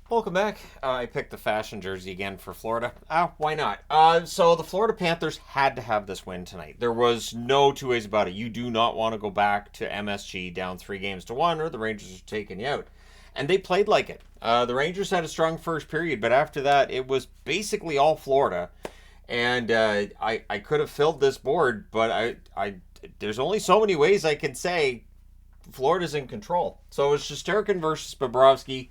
Welcome back. I picked the fashion jersey again for Florida. Why not? So the Florida Panthers had to have this win tonight. There was no two ways about it. You do not want to go back to MSG down 3-1, or the Rangers are taking you out. And they played like it. The Rangers had a strong first period, but after that, it was basically all Florida. And I could have filled this board, but there's only so many ways I can say Florida's in control. So it was Shesterkin versus Bobrovsky.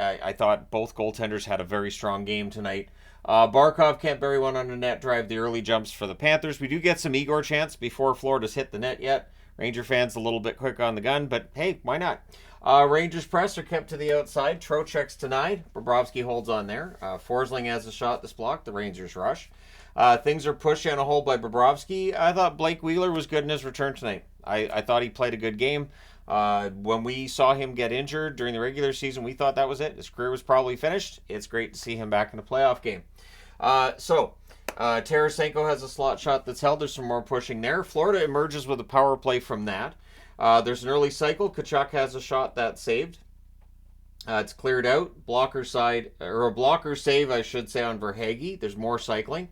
I thought both goaltenders had a very strong game tonight. Barkov can't bury one on a net drive. The early jumps for the Panthers. We do get some Igor chance before Florida's hit the net yet. Ranger fans a little bit quick on the gun, but hey, why not? Rangers press are kept to the outside. Trocheck's denied. Bobrovsky holds on there. Forsling has a shot that's blocked. The Rangers rush. Things are pushed in a hole by Bobrovsky. I thought Blake Wheeler was good in his return tonight. I thought he played a good game. When we saw him get injured during the regular season, we thought that was it. His career was probably finished. It's great to see him back in a playoff game. Tarasenko has a slot shot that's held. There's some more pushing there. Florida emerges with a power play from that. There's an early cycle. Tkachuk has a shot that's saved. It's cleared out. Blocker side, or a blocker save, I should say, on Verhaeghe. There's more cycling.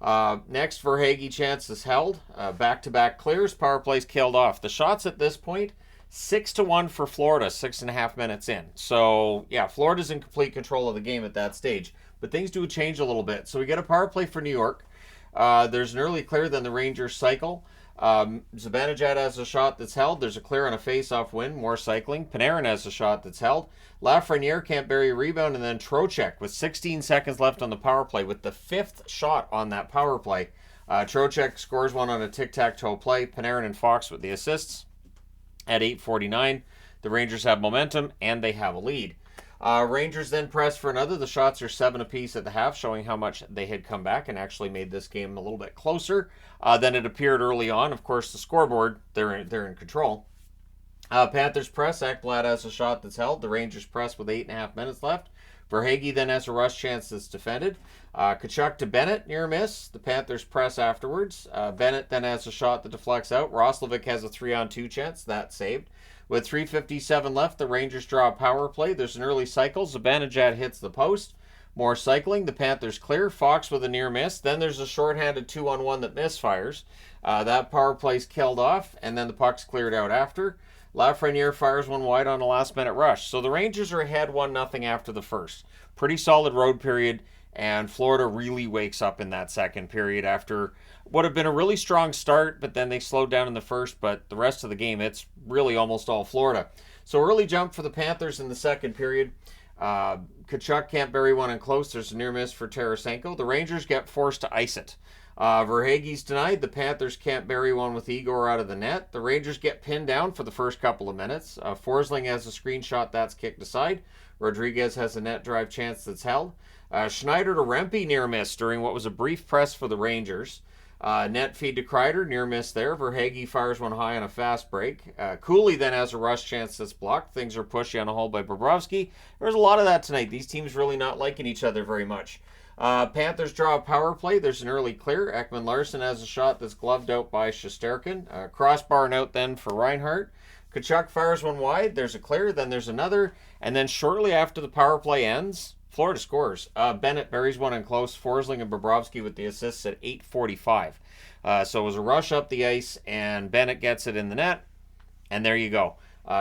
Next, Verhaeghe chance is held. Back-to-back clears. Power play's killed off. The shots at this point, 6-1 for Florida, 6.5 minutes in. So, yeah, Florida's in complete control of the game at that stage. But things do change a little bit. So we get a power play for New York. There's an early clear, then the Rangers cycle. Zibanejad has a shot that's held. There's a clear on a face-off win. More cycling. Panarin has a shot that's held. Lafreniere can't bury a rebound, and then Trocheck with 16 seconds left on the power play with the fifth shot on that power play. Trocheck scores one on a tic-tac-toe play. Panarin and Fox with the assists. At 8:49, the Rangers have momentum, and they have a lead. Rangers then press for another. The shots are 7 apiece at the half, showing how much they had come back and actually made this game a little bit closer than it appeared early on. Of course, the scoreboard, they're in control. Panthers press. Ekblad has a shot that's held. The Rangers press with 8.5 minutes left. Verhaeghe then has a rush chance that's defended. Tkachuk to Bennett, near miss. The Panthers press afterwards. Bennett then has a shot that deflects out. Roslovic has a 3-on-2 chance. That's saved. With 3:57 left, the Rangers draw a power play. There's an early cycle. Zibanejad hits the post. More cycling. The Panthers clear. Fox with a near miss. Then there's a shorthanded 2-on-1 that misfires. That power play's killed off, and then the puck's cleared out after. Lafreniere fires one wide on a last-minute rush. So the Rangers are ahead 1-0 after the first. Pretty solid road period, and Florida really wakes up in that second period after what had been a really strong start, but then they slowed down in the first, but the rest of the game, it's really almost all Florida. So early jump for the Panthers in the second period. Tkachuk can't bury one in close. There's a near miss for Tarasenko. The Rangers get forced to ice it. Verhaeghe's denied. The Panthers can't bury one with Igor out of the net. The Rangers get pinned down for the first couple of minutes. Forsling has a screenshot that's kicked aside. Rodriguez has a net drive chance that's held. Schneider to Rempe near miss during what was a brief press for the Rangers. Net feed to Kreider, near miss there. Verhaeghe fires one high on a fast break. Cooley then has a rush chance that's blocked. Things are pushy on a hole by Bobrovsky. There's a lot of that tonight. These teams really not liking each other very much. Panthers draw a power play. There's an early clear. Ekman Larson has a shot that's gloved out by Shesterkin. Crossbar and out then for Reinhart. Tkachuk fires one wide. There's a clear. Then there's another. And then shortly after the power play ends, Florida scores. Bennett buries one in close. Forsling and Bobrovsky with the assists at 8:45. So it was a rush up the ice, and Bennett gets it in the net. And there you go.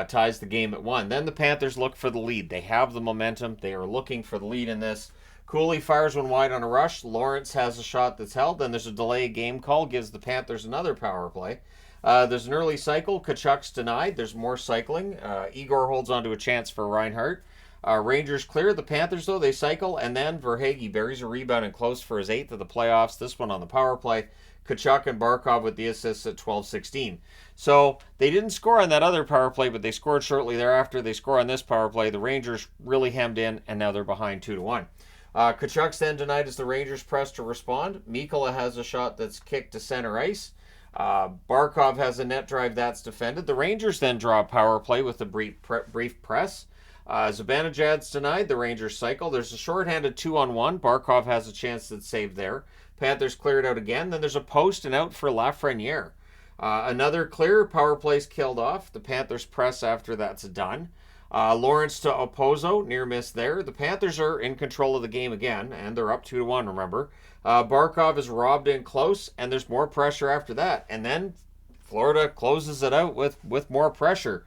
Ties the game at 1. Then the Panthers look for the lead. They have the momentum. They are looking for the lead in this. Cooley fires one wide on a rush. Lawrence has a shot that's held. Then there's a delay game call. Gives the Panthers another power play. There's an early cycle. Tkachuk's denied. There's more cycling. Igor holds on to a chance for Reinhart. Rangers clear. The Panthers, though, they cycle. And then Verhaeghe buries a rebound and close for his 8th of the playoffs. This one on the power play. Tkachuk and Barkov with the assists at 12:16. So they didn't score on that other power play, but they scored shortly thereafter. They score on this power play. The Rangers really hemmed in, and now they're behind 2-1. Tkachuk's then denied as the Rangers press to respond. Mikkola has a shot that's kicked to center ice. Barkov has a net drive that's defended. The Rangers then draw a power play with a brief press. Zibanejad's denied. The Rangers cycle. There's a shorthanded 2-on-1. Barkov has a chance that's saved there. Panthers cleared out again. Then there's a post and out for Lafreniere. Another clear. Power play's killed off. The Panthers press after that's done. Lawrence to Opozo, near miss there. The Panthers are in control of the game again, and they're up 2-1, remember. Barkov is robbed in close, and there's more pressure after that. And then Florida closes it out with more pressure.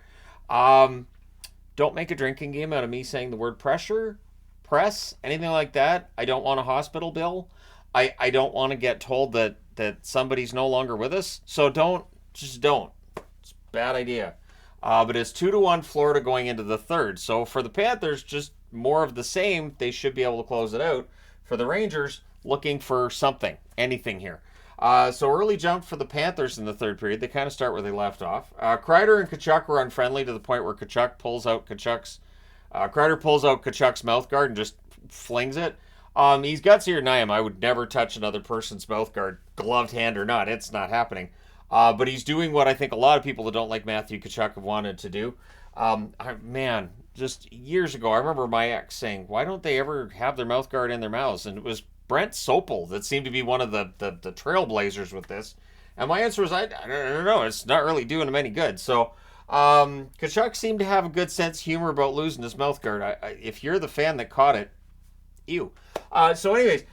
Don't make a drinking game out of me saying the word press, anything like that. I don't want a hospital bill. I don't want to get told that somebody's no longer with us. So don't. It's a bad idea. But it's 2-1 Florida going into the third. So for the Panthers, just more of the same. They should be able to close it out. For the Rangers, looking for something, anything here. So early jump for the Panthers in the third period. They kind of start where they left off. Kreider and Tkachuk were unfriendly to the point where Kreider pulls out Tkachuk's mouth guard and just flings it. He's gutsier than I am. I would never touch another person's mouth guard, gloved hand or not. It's not happening. But he's doing what I think a lot of people that don't like Matthew Tkachuk have wanted to do. Just years ago, I remember my ex saying, why don't they ever have their mouth guard in their mouths? And it was Brent Sopel that seemed to be one of the trailblazers with this. And my answer was, I don't know. It's not really doing him any good. So Tkachuk seemed to have a good sense of humor about losing his mouth guard. If you're the fan that caught it, ew. Verhaeghe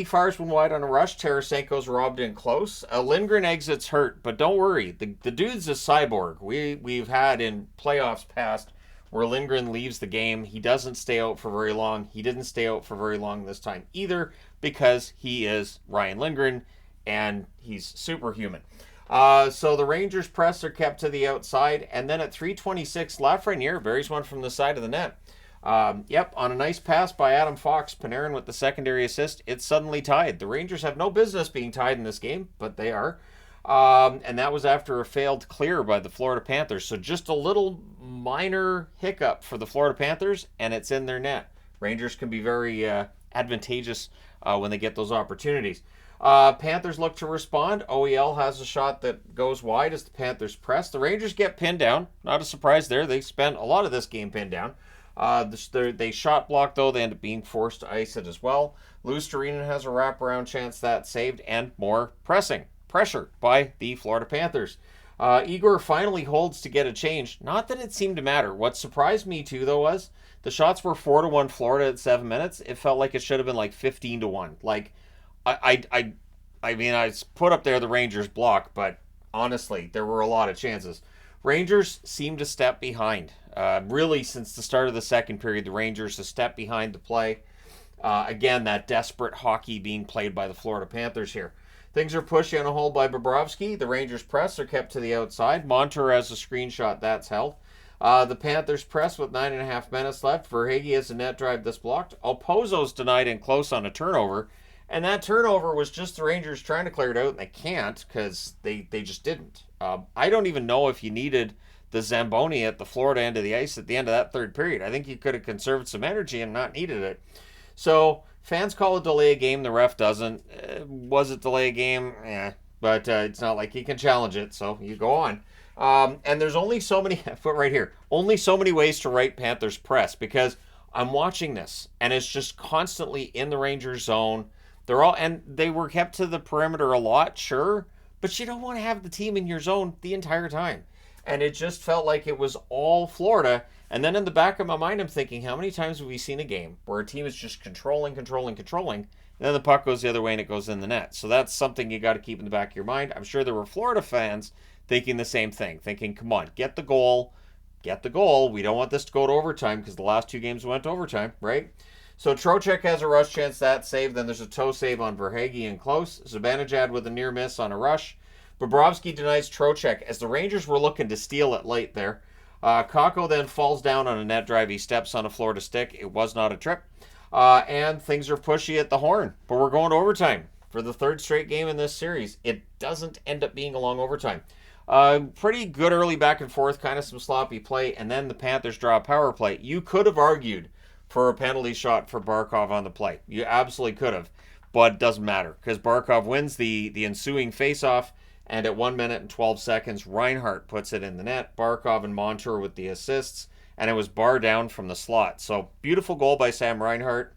fires one wide on a rush. Tarasenko's robbed in close. Lindgren exits hurt, but don't worry. The dude's a cyborg. We've had in playoffs past where Lindgren leaves the game. He doesn't stay out for very long. He didn't stay out for very long this time either because he is Ryan Lindgren and he's superhuman. So the Rangers press are kept to the outside, and then at 3:26, Lafreniere buries one from the side of the net. On a nice pass by Adam Fox, Panarin with the secondary assist, it's suddenly tied. The Rangers have no business being tied in this game, but they are. And that was after a failed clear by the Florida Panthers. So just a little minor hiccup for the Florida Panthers, and it's in their net. Rangers can be very advantageous when they get those opportunities. Panthers look to respond. OEL has a shot that goes wide as the Panthers press. The Rangers get pinned down. Not a surprise there. They spent a lot of this game pinned down. They shot block, though. They end up being forced to ice it as well. Luostarinen has a wraparound chance that saved, and more pressure by the Florida Panthers. Igor finally holds to get a change. Not that it seemed to matter. What surprised me, too, though, was the shots were 4-1 Florida at 7 minutes. It felt like it should have been like 15-1. Like, I put up there the Rangers block, but honestly, there were a lot of chances. Rangers seem to step behind. Really, since the start of the second period, the Rangers have stepped behind the play. Again, that desperate hockey being played by the Florida Panthers here. Things are pushed on a hold by Bobrovsky. The Rangers press are kept to the outside. Montour has a screenshot that's held. The Panthers press with 9.5 minutes left. Verhaeghe has a net drive that's blocked. Opozo's denied in close on a turnover. And that turnover was just the Rangers trying to clear it out, and they can't because they just didn't. I don't even know if you needed the Zamboni at the Florida end of the ice at the end of that third period. I think you could have conserved some energy and not needed it. So fans call it delay a game. The ref doesn't. Was it delay a game? But it's not like he can challenge it, so you go on. And there's only so many, put right here, only so many ways to write Panthers press because I'm watching this, and it's just constantly in the Rangers zone. They were kept to the perimeter a lot, sure, but you don't want to have the team in your zone the entire time. And it just felt like it was all Florida. And then in the back of my mind, I'm thinking, how many times have we seen a game where a team is just controlling, and then the puck goes the other way and it goes in the net? So that's something you got to keep in the back of your mind. I'm sure there were Florida fans thinking the same thing, thinking, come on, get the goal. We don't want this to go to overtime because the last two games went to overtime, right? So Trocheck has a rush chance that save. Then there's a toe save on Verhaeghe and close. Zibanejad with a near miss on a rush. Bobrovsky denies Trocheck as the Rangers were looking to steal it late there. Kakko then falls down on a net drive. He steps on a Florida stick. It was not a trip. And things are pushy at the horn. But we're going to overtime for the third straight game in this series. It doesn't end up being a long overtime. Pretty good early back and forth, kind of some sloppy play. And then the Panthers draw a power play. You could have argued for a penalty shot for Barkov on the play. You absolutely could have. But it doesn't matter because Barkov wins the ensuing faceoff. And at 1 minute and 12 seconds, Reinhart puts it in the net. Barkov and Montour with the assists. And it was bar down from the slot. So beautiful goal by Sam Reinhart.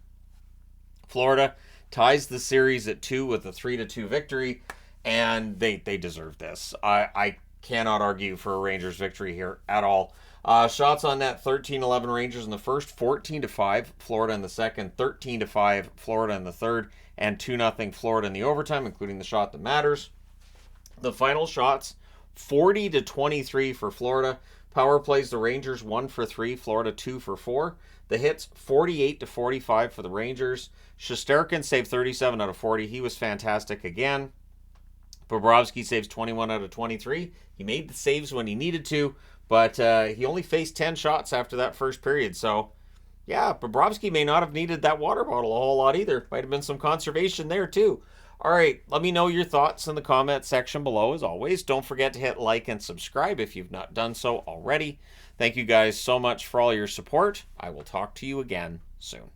Florida ties the series at 2 with a 3-2 victory. And they deserve this. I cannot argue for a Rangers victory here at all. Shots on net, 13-11 Rangers in the first, 14-5 Florida in the second, 13-5 Florida in the third, and 2-0 Florida in the overtime, including the shot that matters. The final shots, 40-23 for Florida. Power plays, the Rangers 1 for 3, Florida 2 for 4. The hits, 48-45 for the Rangers. Shesterkin saved 37 out of 40. He was fantastic again. Bobrovsky saves 21 out of 23. He made the saves when he needed to, but he only faced 10 shots after that first period. So, yeah, Bobrovsky may not have needed that water bottle a whole lot either. Might have been some conservation there, too. All right, let me know your thoughts in the comment section below. As always, don't forget to hit like and subscribe if you've not done so already. Thank you guys so much for all your support. I will talk to you again soon.